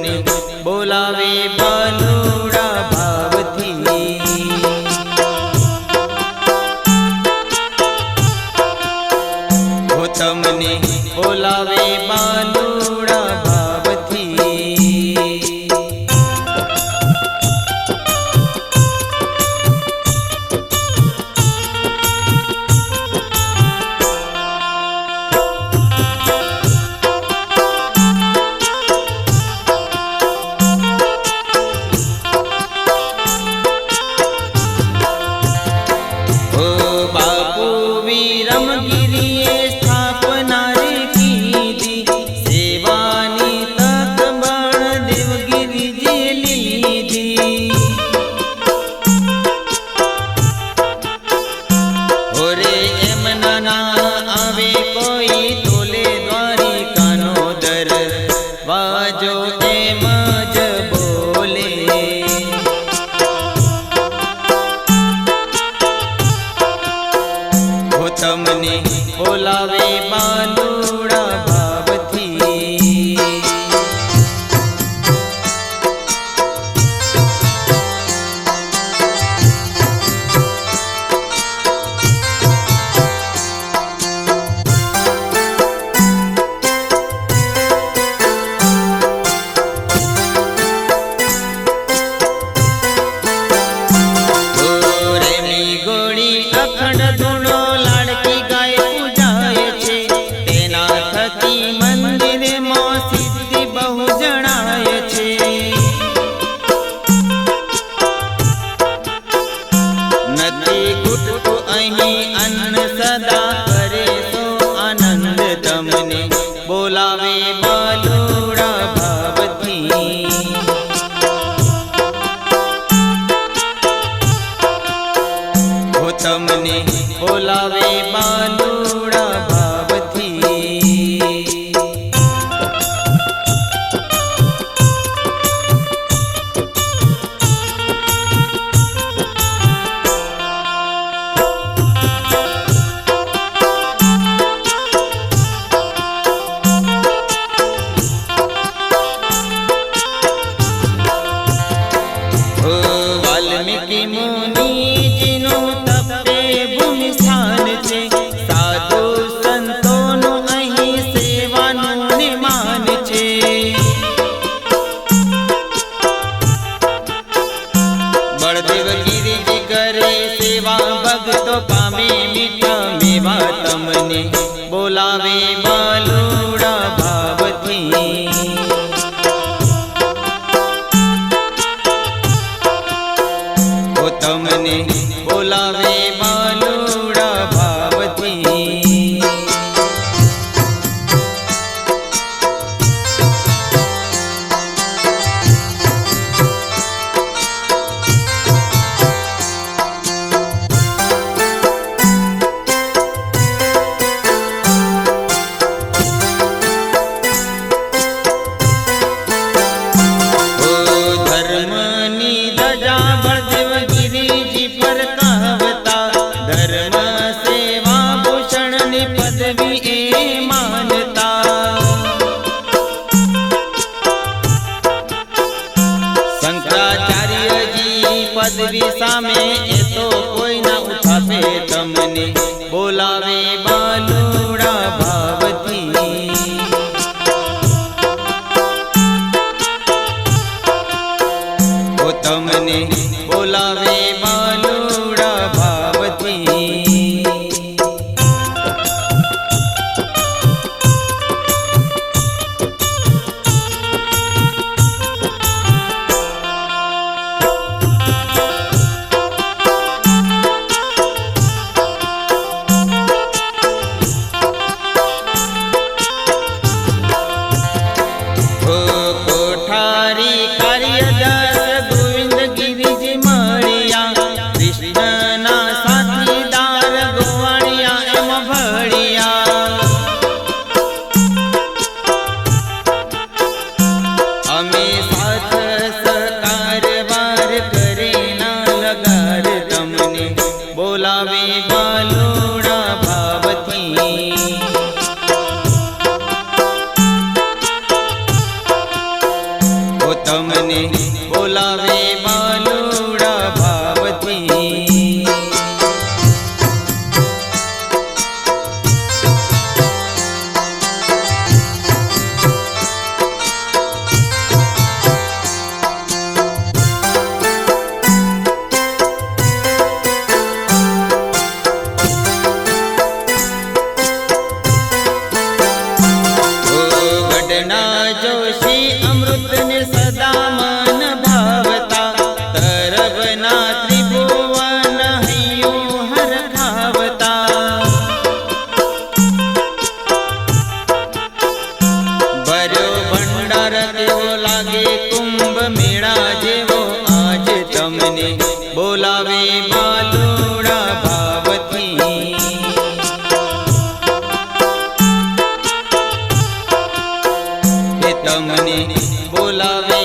તમને બોલાવે બાલુડા ભાવથી। તમને બોલાવે બાલુડા ભાવથી। ઓ બાપુ વિરમગીરીએ સ્થાપના રે કીધી, સેવાની તક બળદેવગીરીજીએ લીધી। ઓરે એમના ના આવે કોઈ તોલે દ્વારિકાનો દરવાજો એમ જ બોલે। તમને બોલાવે બાલુડા ભાવથી। રેમી ગોળી અખંડ ધૂણો લાડકી ગાય પૂજાય છે, તેના થકી મંદિરમાં સિદ્ધિ બહુ જણાય છે। નથી ઘૂટતું અહીં અન્ન સદા કરે તો આનંદ, તમને બોલાવે બાલુડા ભાવથી। તમને બોલાવે બાલુડા ભાવથી। ઓ વાલ્મીકી મુનિજીનું તપે ભૂમિ સ્થાન છે, સાધુ સંતોનું અહીં સેવાનું નિમાન છે। બળદેવગીરીજી કરે સેવા ભક્તો પામે મીઠા મેવા, તમને બોલાવે બાલુડા ભાવથી। તમને બોલાવે બાલુડા ભાવથી। ઓ ધર્મની ધજા બળદેવગીરીજી પર કહેવતા, ધર્મ સેવા ભૂષણની પદવી એ માનતા। શંકરાચાર્યજી પદવી સામે એ તો કોઈ ના ઉઠાવે, તમને બોલાવે બાલુડા ભાવથી। તમને બોલાવે બાલુડા ભાવથી। ઓ કોઠારી કાર્યદાસ ગોવિંદગીરીજી મળ્યા, કૃષ્ણના સાથીદાર ગોવાણિયા એમ ભળ્યા। અમે સાથ સહકાર વાર કરે ના લગાર, તમને બોલાવે બાલુડા ભાવથી। ઓ તમને બોલાવે બાલુડા ભાવથી જોશી અમૃતને સદા મન ભાવતા તરબના ત્રિભુવન હૈયું હરખાવતા ભર્યો ભંડાર તેવો લાગે કુંભ મેળા જેવો આજ તમને બોલાવે બાલુડા ભાવથી તમને બોલાવે